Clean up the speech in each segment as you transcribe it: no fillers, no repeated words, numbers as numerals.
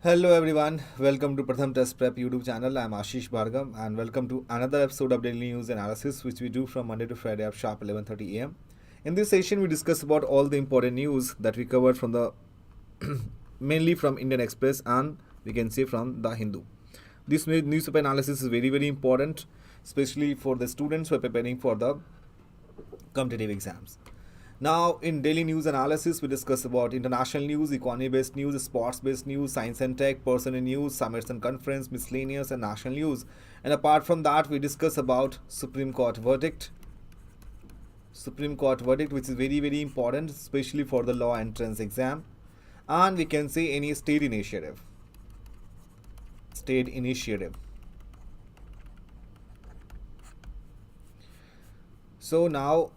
Hello everyone, welcome to Pratham Test Prep YouTube channel. I'm Ashish Bhargam and welcome to another episode of Daily News Analysis which we do from Monday to Friday at sharp 11:30 am. In this session we discuss about all the important news that we covered from the mainly from Indian Express and we can say from the Hindu. This newspaper analysis is very important, especially for the students who are preparing for the competitive exams. Now, in daily news analysis, we discuss about international news, economy-based news, sports-based news, science and tech, personal news, summits and conference, miscellaneous and national news. And apart from that, we discuss about Supreme Court verdict, which is very important, especially for the law entrance exam. And we can say any state initiative. So now,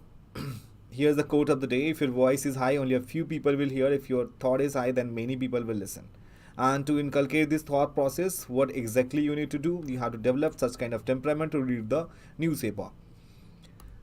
here's the quote of the day. If your voice is high, only a few people will hear. If your thought is high, then many people will listen. And to inculcate this thought process, what exactly you need to do? You have to develop such kind of temperament to read the newspaper.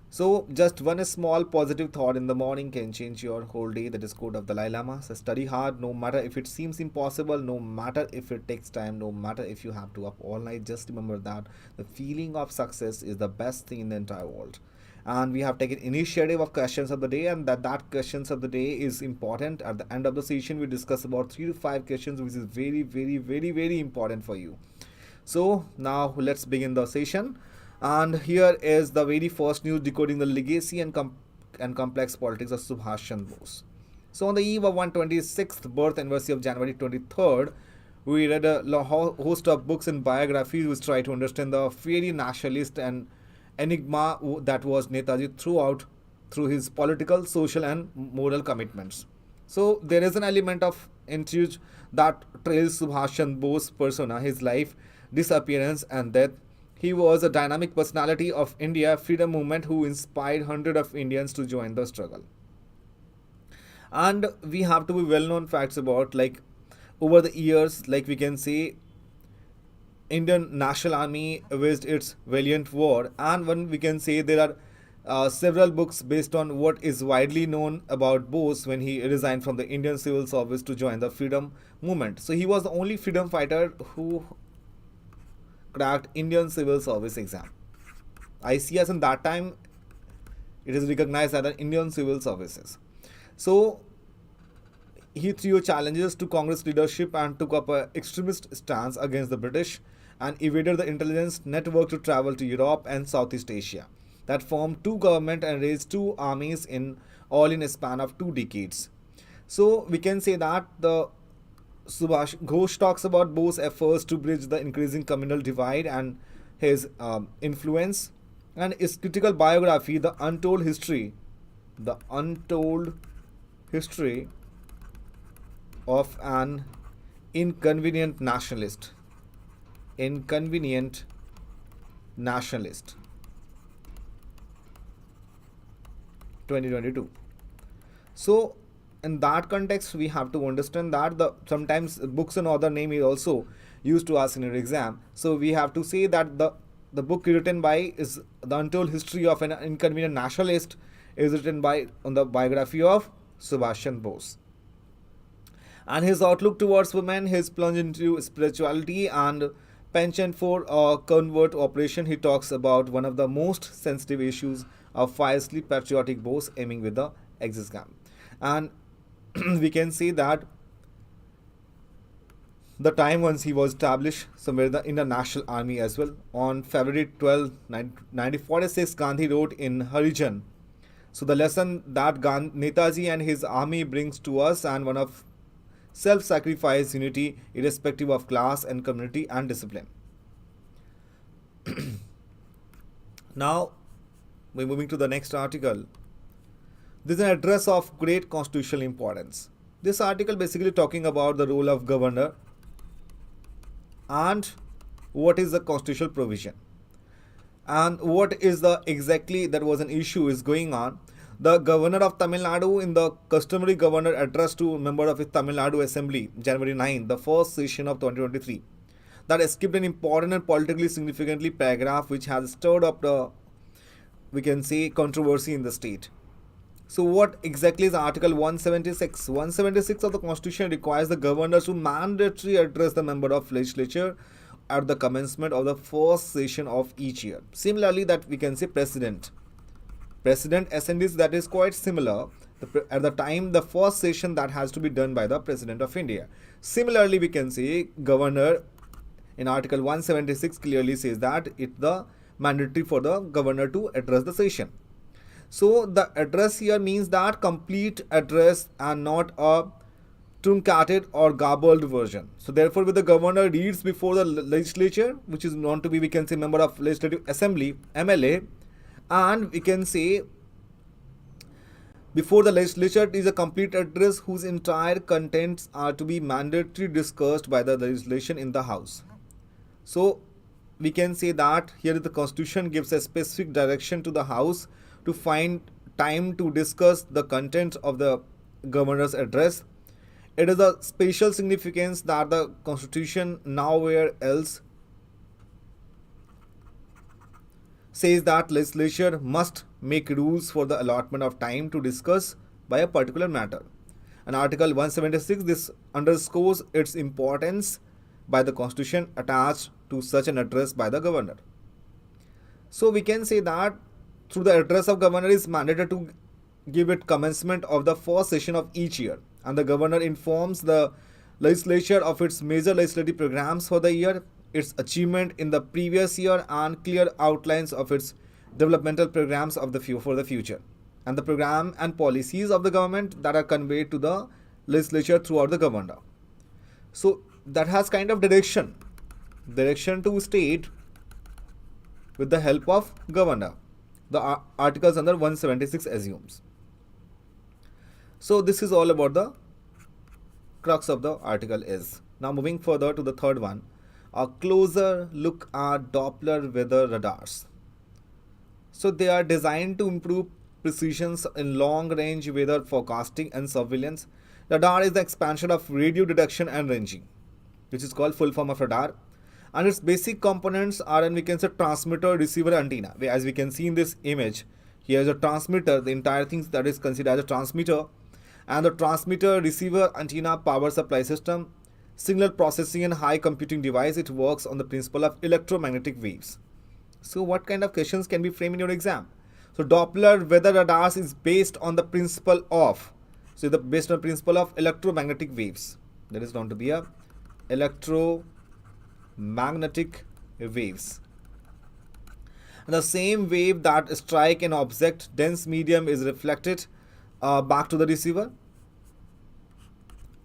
So just one small positive thought in the morning can change your whole day. That is quote of Dalai Lama. So study hard, no matter if it seems impossible, no matter if it takes time, no matter if you have to up all night. Just remember that the feeling of success is the best thing in the entire world. And we have taken initiative of questions of the day, and that questions of the day is important. At the end of the session we discuss about 3 to 5 questions which is very important for you. So now let's begin the session, and here is the very first news: decoding the legacy and complex politics of Subhash Chandra Bose. So on the eve of 126th birth anniversary of January 23rd, we read a host of books and biographies which try to understand the fiery nationalist and enigma that was Netaji through his political, social and moral commitments. So there is an element of intrigue that trails Subhash Chandra Bose's persona, his life, disappearance and death. He was a dynamic personality of India freedom movement who inspired hundreds of Indians to join the struggle. And we have to be well-known facts about, like, over the years, like we can say, Indian National Army waged its valiant war, and one we can say there are several books based on what is widely known about Bose when he resigned from the Indian Civil Service to join the freedom movement. So he was the only freedom fighter who cracked Indian Civil Service exam. ICS in that time it is recognized as the Indian Civil Services. So he threw challenges to Congress leadership and took up an extremist stance against the British and evaded the intelligence network to travel to Europe and Southeast Asia. That formed two governments and raised two armies in a span of 2 decades. So we can say that the Subhash Ghosh talks about Bose's efforts to bridge the increasing communal divide and his influence, and his critical biography, The Untold History of an Inconvenient Nationalist. 2022. So in that context we have to understand that the sometimes books and author name is also used to ask in your exam. So we have to say that the book written by is The Untold History of an Inconvenient Nationalist is written by on the biography of Subhash Chandra Bose. And his outlook towards women, his plunge into spirituality and penchant for a convert operation, he talks about one of the most sensitive issues of fiercely patriotic Bose aiming with the exam. And we can see that the time once he was established somewhere in the National Army as well. On February 12, 1946, Gandhi wrote in Harijan. So the lesson that Netaji and his army brings to us, and one of self-sacrifice, unity, irrespective of class and community and discipline. Now, we're moving to the next article. This is an address of great constitutional importance. This article basically talking about the role of governor and what is the constitutional provision and what is the exactly that was an issue is going on. The governor of Tamil Nadu in the customary governor address to member of his Tamil Nadu Assembly, January 9, the first session of 2023, that skipped an important and politically significantly paragraph which has stirred up the, we can say, controversy in the state. So what exactly is Article 176? 176 of the Constitution requires the governor to mandatorily address the member of legislature at the commencement of the first session of each year. Similarly, that we can say president. President assemblies, that is quite similar. At the time, the first session that has to be done by the President of India. Similarly, we can say governor in Article 176 clearly says that it's the mandatory for the governor to address the session. So the address here means that complete address and not a truncated or garbled version. So therefore, when the governor reads before the legislature, which is known to be, we can say, member of legislative assembly, MLA, and we can say before the legislature is a complete address whose entire contents are to be mandatorily discussed by the legislation in the house. So we can say that here the Constitution gives a specific direction to the house to find time to discuss the content of the governor's address. It is a special significance that the Constitution nowhere else says that legislature must make rules for the allotment of time to discuss by a particular matter. And Article 176, this underscores its importance by the Constitution attached to such an address by the governor. So we can say that through the address of governor is mandated to give it commencement of the first session of each year, and the governor informs the legislature of its major legislative programs for the year, its achievement in the previous year, and clear outlines of its developmental programs of for the future, and the program and policies of the government that are conveyed to the legislature throughout the governor. So that has kind of direction to state with the help of governor. The articles under 176 assumes. So this is all about the crux of the article is. Now moving further to the third one, a closer look at Doppler weather radars. So they are designed to improve precision in long range weather forecasting and surveillance. Radar is the expansion of radio detection and ranging, which is called full form of radar. And its basic components are, and we can say, transmitter, receiver, antenna. As we can see in this image, here is a transmitter, the entire thing that is considered as a transmitter. And the transmitter, receiver, antenna, power supply system, signal processing and high computing device. It works on the principle of electromagnetic waves. So what kind of questions can be framed in your exam? So Doppler weather radars is based on the principle of, based on the principle of electromagnetic waves. That is known to be a electromagnetic waves. And the same wave that strike an object dense medium is reflected back to the receiver,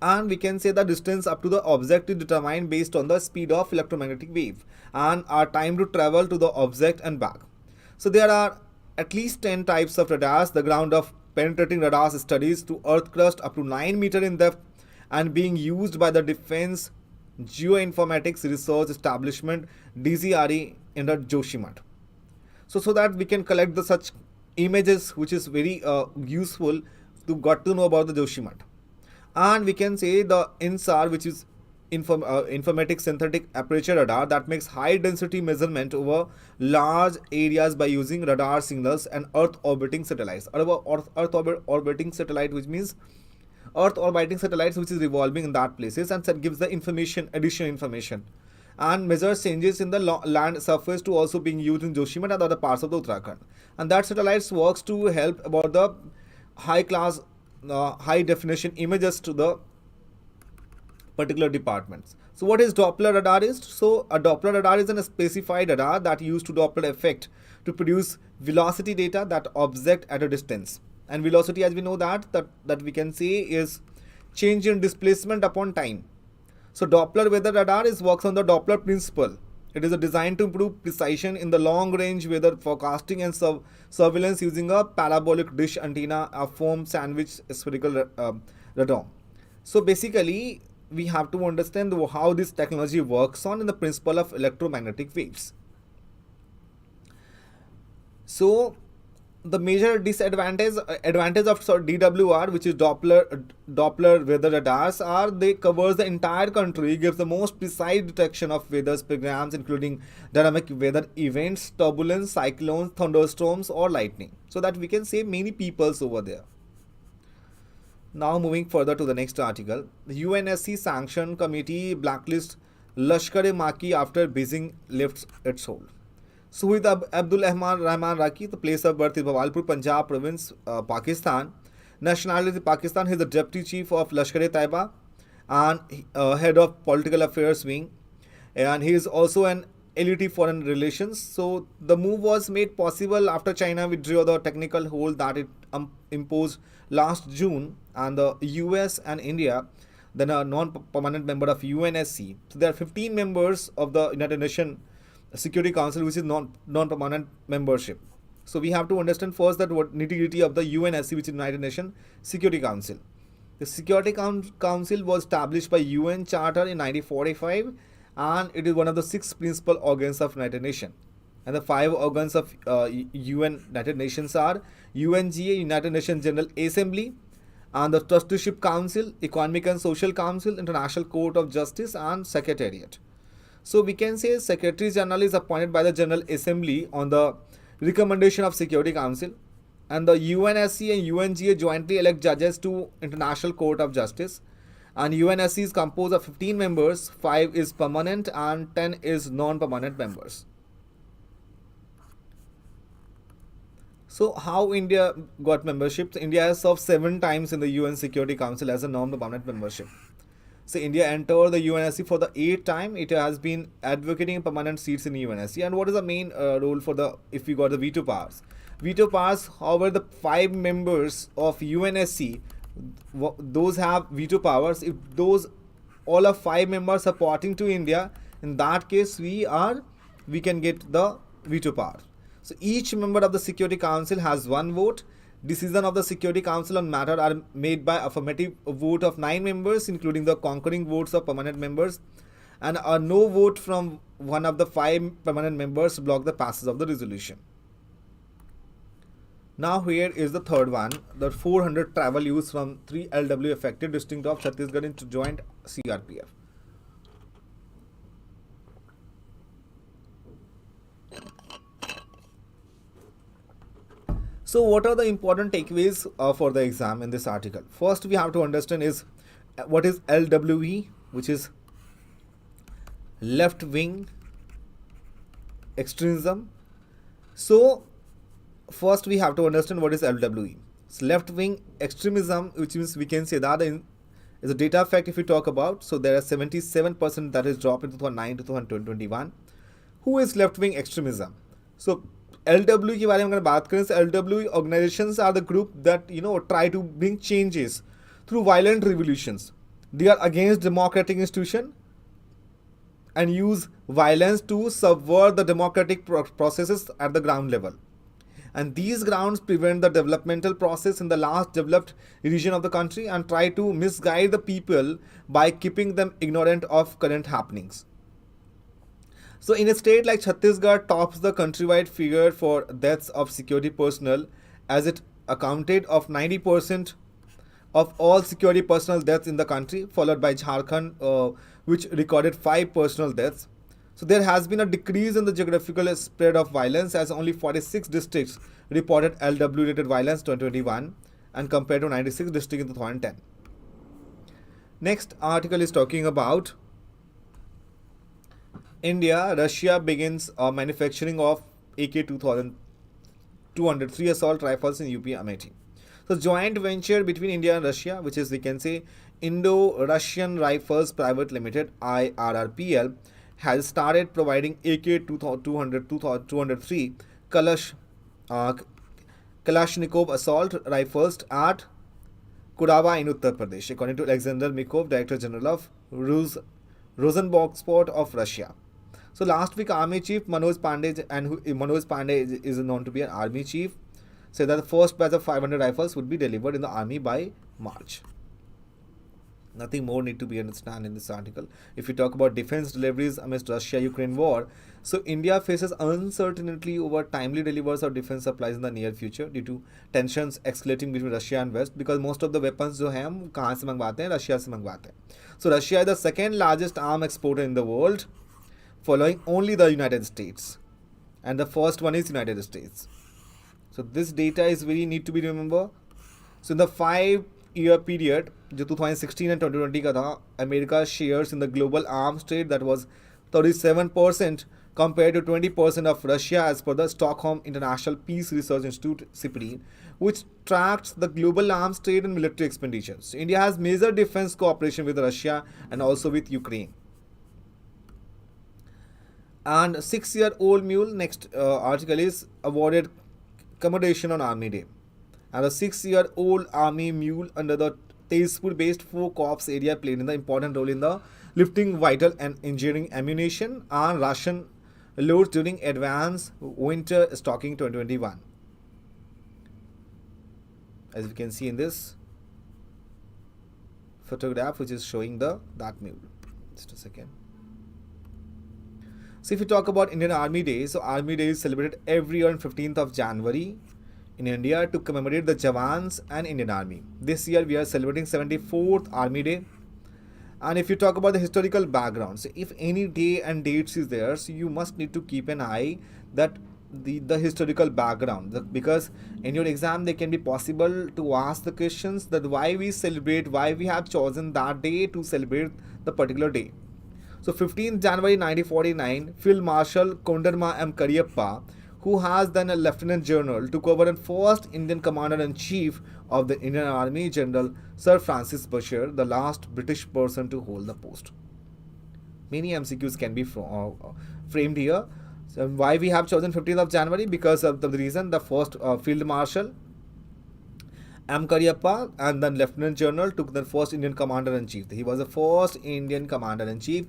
and we can say the distance up to the object is determined based on the speed of electromagnetic wave and our time to travel to the object and back. So there are at least 10 types of radars. The ground of penetrating radars studies to earth crust up to 9 meters in depth and being used by the Defense Geoinformatics Research Establishment DGRE in the Joshimath. So that we can collect the such images, which is very useful to got to know about the Joshimath. And we can say the INSAR, which is informatic synthetic aperture radar, that makes high density measurement over large areas by using radar signals and earth orbiting satellites. Orbiting satellite, which means earth orbiting satellites which is revolving in that places, and that gives the additional information, and measures changes in the land surface to also being used in Joshimath and other parts of the Uttarakhand. And that satellites works to help about the high class high definition images to the particular departments. So what is Doppler radar is? So a Doppler radar is a specified radar that used to Doppler effect to produce velocity data that object at a distance. And velocity, as we know that we can say, is change in displacement upon time. So Doppler weather radar works on the Doppler principle. It is designed to improve precision in the long range weather forecasting and surveillance using a parabolic dish antenna, a foam sandwich spherical radar. So basically we have to understand how this technology works on in the principle of electromagnetic waves. So the major advantage of DWR, which is Doppler weather radars, are they covers the entire country, gives the most precise detection of weather programs, including dynamic weather events, turbulence, cyclones, thunderstorms, or lightning, so that we can save many peoples over there. Now moving further to the next article, the UNSC Sanction Committee blacklist Lashkar-e-Maki after Beijing lifts its hold. Suhaid Abdul Rahman Raki, the place of birth is Bawalpur, Punjab province, Pakistan. Nationality Pakistan. He is the deputy chief of Lashkar-e-Taiba and head of political affairs wing. And he is also an elite foreign relations. So the move was made possible after China withdrew the technical hold that it imposed last June, and the US and India, then a non-permanent member of UNSC. So there are 15 members of the United Nations Security Council, which is non-permanent membership. So we have to understand first that what nitty-gritty of the UNSC, which is United Nations Security Council. The Security Council was established by UN Charter in 1945, and it is one of the 6 principal organs of United Nations. And the 5 organs of UN United Nations are UNGA, United Nations General Assembly, and the Trusteeship Council, Economic and Social Council, International Court of Justice, and Secretariat. So we can say Secretary General is appointed by the General Assembly on the recommendation of Security Council, and the UNSC and UNGA jointly elect judges to International Court of Justice, and UNSC is composed of 15 members, 5 is permanent and 10 is non-permanent members. So how India got membership? India has served 7 times in the UN Security Council as a non-permanent membership. So India entered the UNSC for the 8th time. It has been advocating permanent seats in UNSC. And what is the main role for the, if we got the veto powers? Veto powers, however, the 5 members of UNSC, those have veto powers. If those all of 5 members supporting to India, in that case we can get the veto power. So each member of the Security Council has 1 vote. Decision of the Security Council on matter are made by affirmative vote of 9 members, including the concurring votes of permanent members, and a no vote from one of the 5 permanent members block the passage of the resolution. Now here is the third one, the 400 travel youths from 3 LW affected district of Chhattisgarh into joint CRPF. So what are the important takeaways for the exam in this article? First we have to understand is what is LWE, which is left wing extremism. So first we have to understand what is LWE. So left wing extremism, which means we can say that is a data fact if we talk about. So there are 77% that is dropped in 2009 to 2021. Who is left wing extremism? So LW के बारे में अगर बात करें, LW organizations are the group that try to bring changes through violent revolutions. They are against democratic institution and use violence to subvert the democratic processes at the ground level. And these grounds prevent the developmental process in the last developed region of the country and try to misguide the people by keeping them ignorant of current happenings. So in a state like Chhattisgarh tops the countrywide figure for deaths of security personnel, as it accounted of 90% of all security personnel deaths in the country, followed by Jharkhand, which recorded 5 personal deaths. So there has been a decrease in the geographical spread of violence, as only 46 districts reported LW related violence 2021 and compared to 96 districts in 2010. Next article is talking about India, Russia begins manufacturing of AK-203 assault rifles in UP Amethi. So joint venture between India and Russia, which is we can say Indo-Russian Rifles Private Limited (IRRPL), has started providing AK-203 Kalashnikov assault rifles at Kurava in Uttar Pradesh, according to Alexander Mikov, Director General of Rosenbausport of Russia. So last week, Army Chief Manoj Pandey, and Manoj Pandey is known to be an Army Chief, said that the first batch of 500 rifles would be delivered in the Army by March. Nothing more need to be understood in this article. If we talk about defense deliveries amidst Russia-Ukraine war, so India faces uncertainty over timely deliveries of defense supplies in the near future due to tensions escalating between Russia and West, because most of the weapons जो हैं हम कहाँ से मंगवाते हैं, Russia से मंगवाते हैं. So Russia is the second largest arm exporter in the world, following only the United States, and the first one is United States. So this data is very need to be remember. So in the 5-year period जो 2016 and 2020 का था, America shares in the global arms trade that was 37% compared to 20% of Russia as per the Stockholm International Peace Research Institute (SIPRI), which tracks the global arms trade and military expenditures. So India has major defense cooperation with Russia and also with Ukraine. And 6-year-old mule, next article is awarded commendation on Army Day. And the 6-year-old army mule under the Tezpur-based 4 Corps area played an important role in the lifting vital and engineering ammunition and ration loads during advanced winter stocking 2021. As we can see in this photograph, which is showing that mule. Just a second. So if you talk about Indian Army Day, so Army Day is celebrated every year on 15th of January in India to commemorate the Jawans and Indian Army. This year we are celebrating 74th Army Day. And if you talk about the historical background, so if any day and dates is there, so you must need to keep an eye that the historical background, because in your exam they can be possible to ask the questions that why we celebrate, why we have chosen that day to celebrate the particular day. So 15th January 1949, Field Marshal Kondarma M. Kariyappa, who has then a Lieutenant General, took over and first Indian Commander-in-Chief of the Indian Army, General Sir Francis Butcher, the last British person to hold the post. Many MCQs can be framed here. So why we have chosen 15th of January? Because of the reason the first Field Marshal M. Kariyappa and then Lieutenant General took the first Indian Commander-in-Chief. He was the first Indian Commander-in-Chief.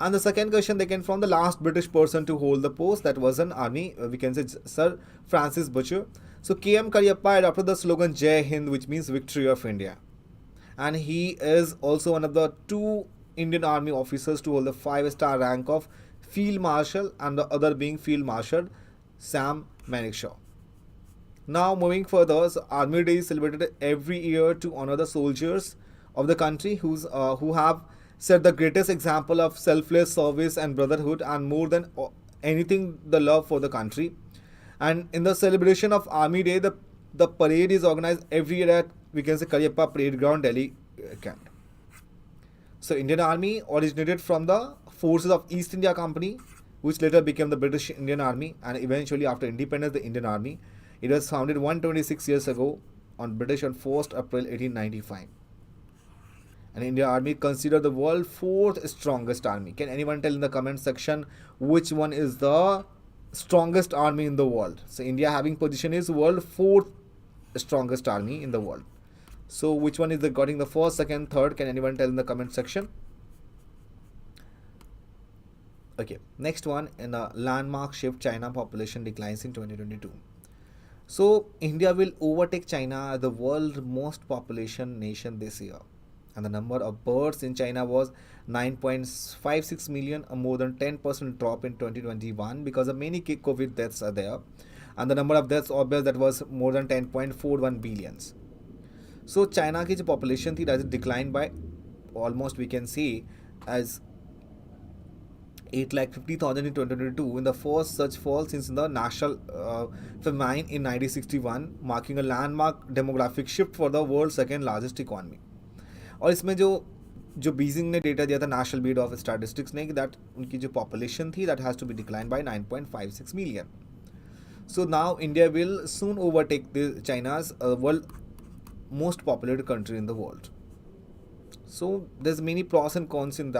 And the second question they can from the last British person to hold the post, that was an army, we can say Sir Francis Butcher. So KM Kariyappa adopted the slogan Jai Hind, which means victory of India. And he is also one of the 2 Indian Army officers to hold the 5-star rank of Field Marshal, and the other being Field Marshal Sam Manekshaw. Now moving further, so Army Day is celebrated every year to honor the soldiers of the country who have set the greatest example of selfless service and brotherhood, and more than anything the love for the country. And in the celebration of Army Day, the parade is organized every year at, we can say, Kariyappa Parade Ground, Delhi, Kent. So Indian Army originated from the forces of East India Company, which later became the British Indian Army, and eventually after independence the Indian Army. It was founded 126 years ago on British on 1st April 1895. And Indian Army considered the world's 4th strongest army. Can anyone tell in the comment section which one is the strongest army in the world? So India having position is world 4th strongest army in the world. So which one is getting the first, second, third? Can anyone tell in the comment section? Okay, next one, in a landmark shift, China population declines in 2022. So India will overtake China as the world's most population nation this year. And the number of births in China was 9.56 million, a more than 10% drop in 2021 because of many COVID deaths are there. And the number of deaths obvious that was more than 10.41 billions. So China की जो population थी that declined by almost, we can say, as 850,000 in 2022, in the first such fall since the national famine in 1961, marking a landmark demographic shift for the world's second largest economy. और इसमें जो Beijing ने data दिया था national bureau of statistics ने कि that उनकी जो पॉपुलेशन थी that has to be decline by 9.56 million. So now India will soon overtake the China's world most populated country in the world. So there's many pros and cons in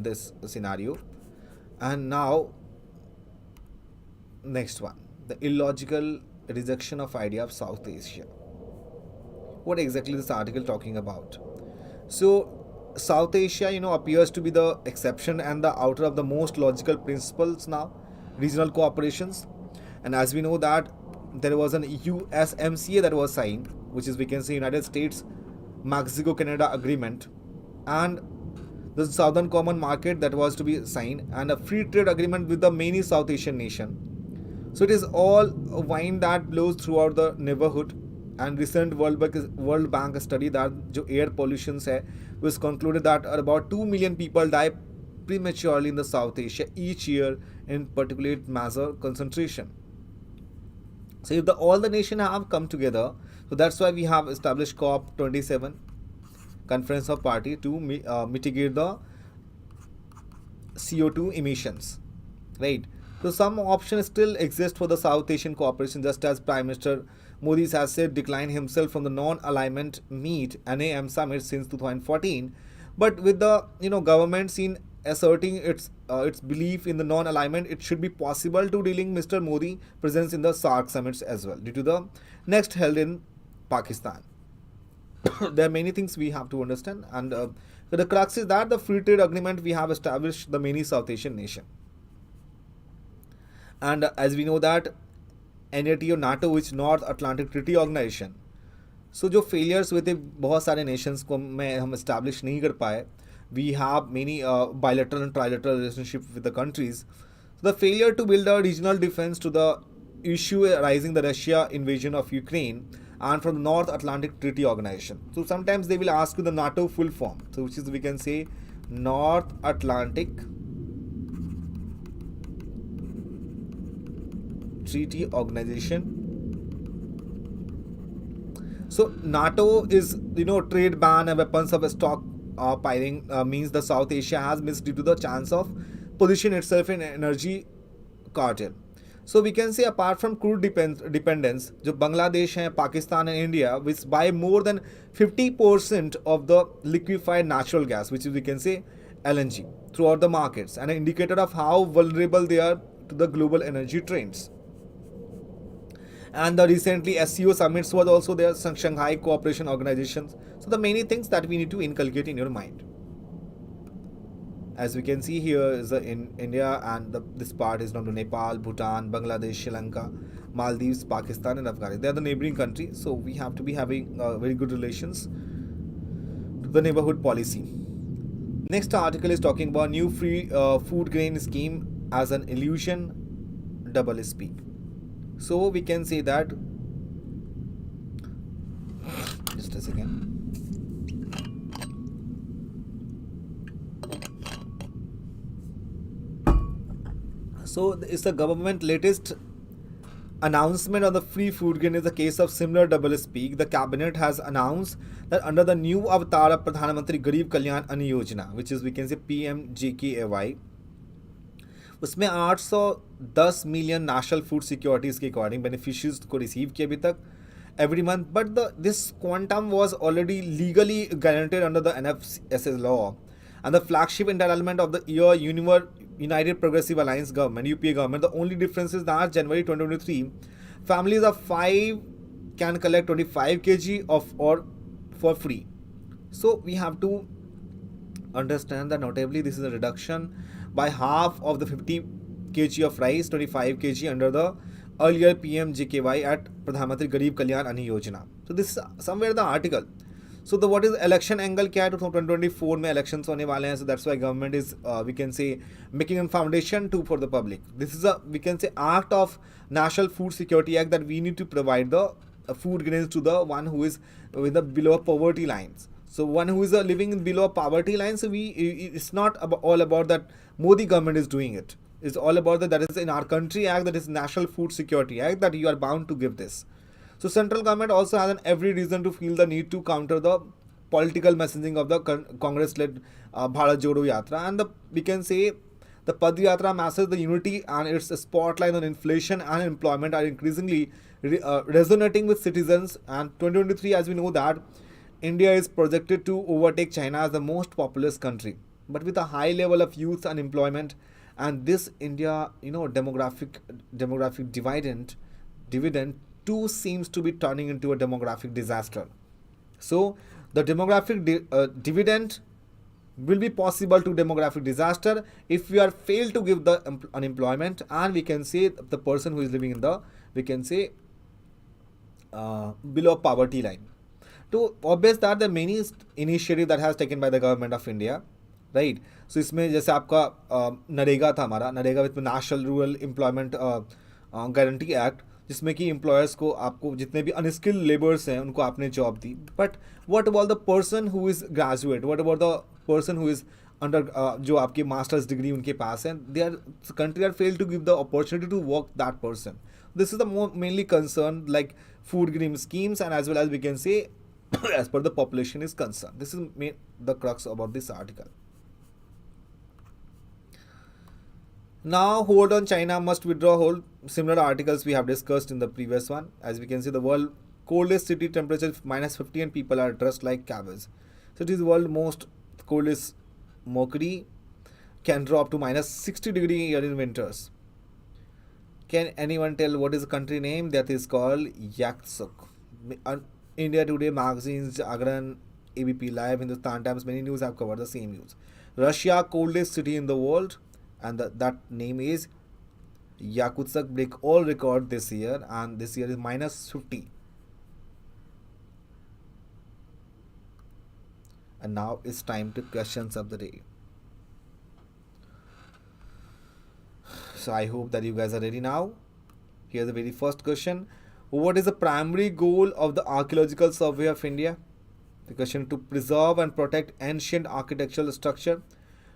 this scenario. And now next one, the illogical rejection of idea of South Asia. What exactly this article talking about? So South Asia, appears to be the exception and the outer of the most logical principles now, regional cooperations. And as we know that there was an USMCA that was signed, which is, we can say, United States Mexico Canada agreement and the Southern Common Market that was to be signed, and a free trade agreement with the many South Asian nation. So it is all a wind that blows throughout the neighborhood. And recent World Bank study that जो air pollution है, was concluded that about 2 million people die prematurely in the South Asia each year in particulate matter concentration. So if all the nation have come together, so that's why we have established COP27, Conference of Party, to mitigate the CO2 emissions, right? So some options still exist for the South Asian cooperation, just as Prime Minister Modi has said, declined himself from the non-alignment meet NAM summit since 2014. But with the government seen asserting its belief in the non-alignment, it should be possible to dealing Mr. Modi presence in the SAARC summits as well, due to the next held in Pakistan. There are many things we have to understand, and the crux is that the free trade agreement we have established the many South Asian nation, and as we know that NAT or NATO, which North Atlantic Treaty Organization, so जो failures हुए थे बहुत सारे nations को में हम establish नहीं कर पाए. We have many bilateral and trilateral relationship with the countries. So the failure to build a regional defense to the issue arising the Russia invasion of Ukraine and from the North Atlantic Treaty Organization. So sometimes they will ask you the NATO full form, so which is we can say North Atlantic Treaty Organization. So NATO is trade ban and weapons of stockpiling means the South Asia has missed due to the chance of position itself in energy cartel. So we can say apart from crude dependence, जो Bangladesh है, Pakistan and India, which buy more than 50% of the liquefied natural gas, which is we can say LNG, throughout the markets, and an indicator of how vulnerable they are to the global energy trends. And the recently SCO summits was also there, Shanghai Cooperation Organizations. So the many things that we need to inculcate in your mind. As we can see here is in India, and this part is known to Nepal, Bhutan, Bangladesh, Sri Lanka, Maldives, Pakistan and Afghanistan. They are the neighboring countries, so we have to be having very good relations to the neighborhood policy. Next article is talking about new free food grain scheme as an illusion, double speak. So we can say that, just a second. So it's the government latest announcement on the free food grain is a case of similar double speak. The cabinet has announced that under the new avatar of Pradhan Mantri Garib Kalyan Ann Yojana, which is we can say PMJKAY, उसमें 810 million national food securities के according beneficiaries को receive किया अभी तक every month, but this quantum was already legally guaranteed under the NFSS law, and the flagship entitlement of the year United Progressive Alliance government, UPA government. The only difference is that January 2023, families of 5 can collect 25 kg of or for free. So we have to understand that notably this is a reduction by half of the 50 kg of rice, 25 kg under the earlier PMJKY at Pradhan Mantri Garib Kalyan Ann Yojana. So this is somewhere the article. So the what is election angle क्या है, 2024 में elections होने वाले हैं, so that's why government is we can say making a foundation too for the public. This is a we can say act of National Food Security Act that we need to provide the food grains to the one who is with the below poverty lines. So one who is living below poverty line, so it's not all about that Modi government is doing it. It's all about that is in our country act, that is National Food Security Act, that you are bound to give this. So central government also has every reason to feel the need to counter the political messaging of the Congress-led Bharat Jodo Yatra, and we can say the Pad Yatra masses the unity and its spotlight on inflation and employment are increasingly resonating with citizens. And 2023, as we know that India is projected to overtake China as the most populous country, but with a high level of youth unemployment, and this India demographic dividend too seems to be turning into a demographic disaster. So the demographic dividend will be possible to demographic disaster if we are failed to give the unemployment, and we can say the person who is living in the we can say below poverty line. तो obvious that the many initiative that has taken by the government of India, right. So इसमें जैसे आपका नरेगा था, हमारा NREGA with national rural employment guarantee act, जिसमें कि employers को, आपको जितने भी अनस्किल्ड लेबर्स हैं उनको आपने जॉब दी. But what about the person who is graduate, what about the person who is under, जो आपकी मास्टर्स डिग्री उनके पास है, they are country are fail to give the opportunity to work that person. This is the mainly concern, like food grain schemes, and as well as we can say as per the population is concerned. This is the crux about this article. Now hold on, China must withdraw hold. Similar articles we have discussed in the previous one. As we can see, the world coldest city temperature -50 and people are dressed like cabbage. So it is world most coldest mercury can drop to -60 degree here in winters. Can anyone tell what is the country name? That is called Yaksuk. India Today magazines, Jagran, ABP Live, Hindustan Times, many news have covered the same news. Russia, coldest city in the world, and that name is Yakutsk, break all record this year, and this year is -50. And now it's time to questions of the day. So I hope that you guys are ready now. Here's the very first question. What is the primary goal of the Archaeological Survey of India? The question: to preserve and protect ancient architectural structure,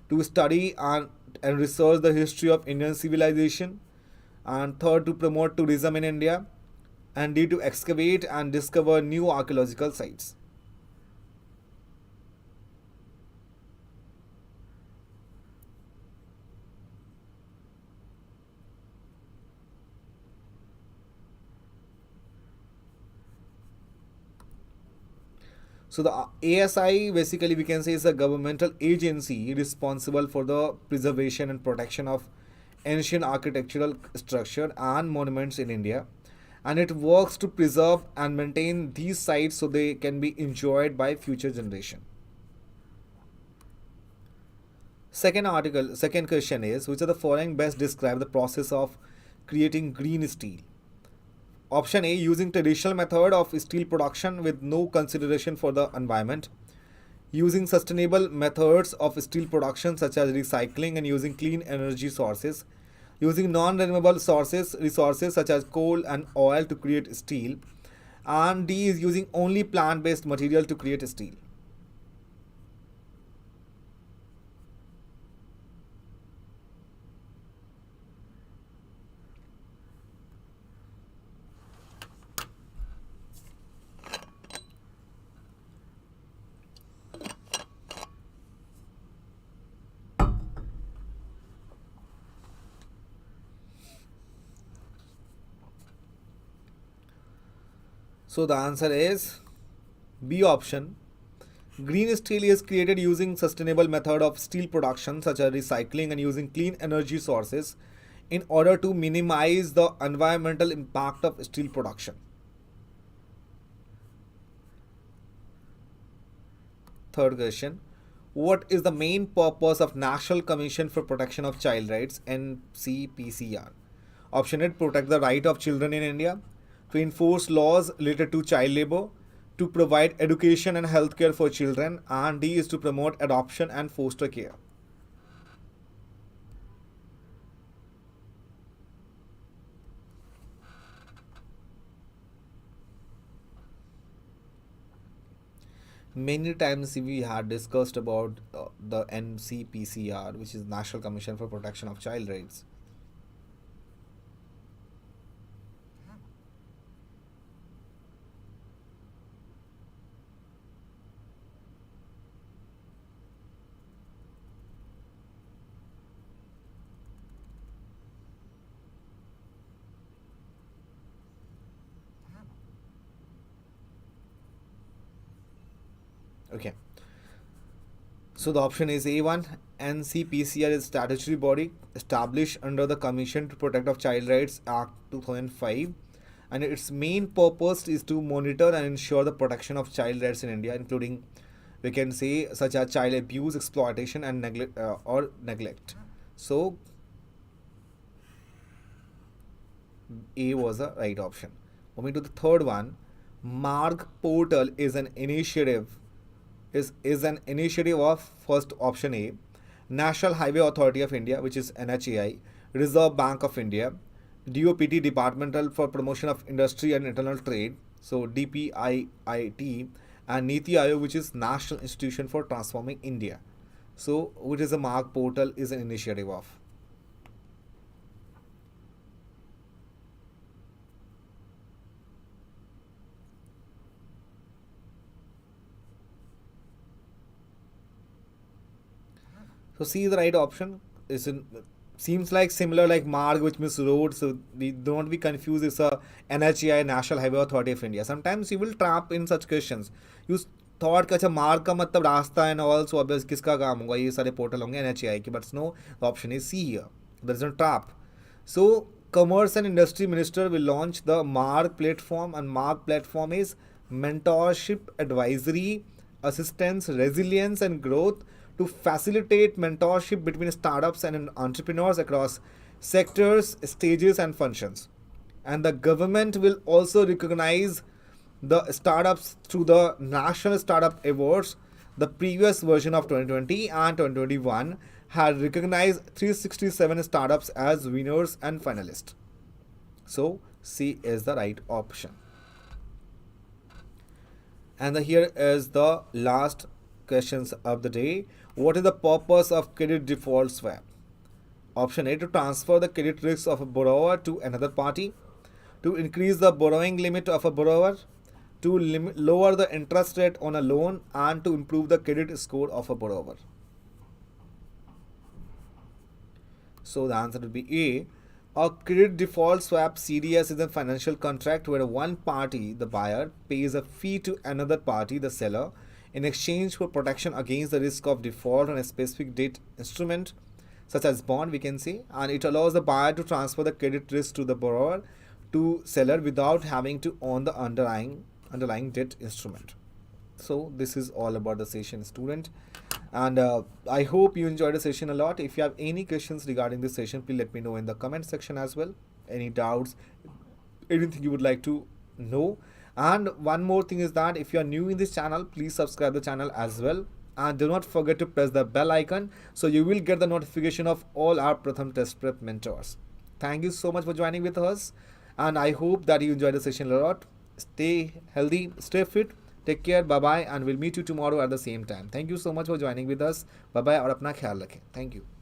to study and research the history of Indian civilization, and third, to promote tourism in India, and D, to excavate and discover new archaeological sites. So the ASI, basically we can say, is a governmental agency responsible for the preservation and protection of ancient architectural structure and monuments in India, and it works to preserve and maintain these sites so they can be enjoyed by future generation. Second question is, which of the following best describe the process of creating green steel? Option A, using traditional method of steel production with no consideration for the environment. Using sustainable methods of steel production such as recycling and using clean energy sources. Using non-renewable resources such as coal and oil to create steel. And D is using only plant-based material to create steel. So the answer is B option. Green steel is created using sustainable method of steel production such as recycling and using clean energy sources in order to minimize the environmental impact of steel production. Third question. What is the main purpose of National Commission for Protection of Child Rights, NCPCR? Option A, protect the right of children in India, to enforce laws related to child labor, to provide education and healthcare for children, and D is to promote adoption and foster care. Many times we had discussed about the NCPCR, which is National Commission for Protection of Child Rights. Okay. So the option is A1. NCPCR is statutory body established under the Commission to Protect of Child Rights Act 2005, and its main purpose is to monitor and ensure the protection of child rights in India, including, we can say, such as child abuse, exploitation, and neglect. So A was the right option. Moving to the third one. Marg portal is an initiative of first option A, National Highway Authority of India, which is NHAI, Reserve Bank of India, DOPT, Departmental for Promotion of Industry and Internal Trade, so DPIIT, and Niti Aayog, which is National Institution for Transforming India. So, which is a Marg portal is an initiative of. So see the right option is in, seems like similar like Marg, which means road. So we don't be confused. It's a NHAI, National Highway Authority of India. Sometimes you will trap in such questions. You thought अच्छा मार्ग का मतलब रास्ता and all, so obvious किसका काम होगा, ये सारे पोर्टल होंगे NHAI के, but no, the option is C here. There is a trap. So Commerce and Industry Minister will launch the Marg platform, and Marg platform is mentorship, advisory, assistance, resilience and growth to facilitate mentorship between startups and entrepreneurs across sectors, stages and functions. And the government will also recognize the startups through the National Startup Awards. The previous version of 2020 and 2021 had recognized 367 startups as winners and finalists. So C is the right option. And here is the last questions of the day. What is the purpose of credit default swap? Option A, to transfer the credit risk of a borrower to another party, to increase the borrowing limit of a borrower, to lower the interest rate on a loan, and to improve the credit score of a borrower. So the answer would be A. A credit default swap CDS is a financial contract where one party, the buyer, pays a fee to another party, the seller, in exchange for protection against the risk of default on a specific debt instrument, such as bond, we can say, and it allows the buyer to transfer the credit risk to the borrower to seller without having to own the underlying debt instrument. So this is all about the session, student, and I hope you enjoyed the session a lot. If you have any questions regarding this session, please let me know in the comment section as well. Any doubts, anything you would like to know. And one more thing is that if you are new in this channel, please subscribe the channel as well, and do not forget to press the bell icon so you will get the notification of all our Pratham Test Prep mentors. Thank you so much for joining with us, and I hope that you enjoyed the session a lot. Stay healthy, stay fit, take care, bye bye, and we'll meet you tomorrow at the same time. Thank you so much for joining with us. Bye bye, और अपना ख्याल रखें. Thank you.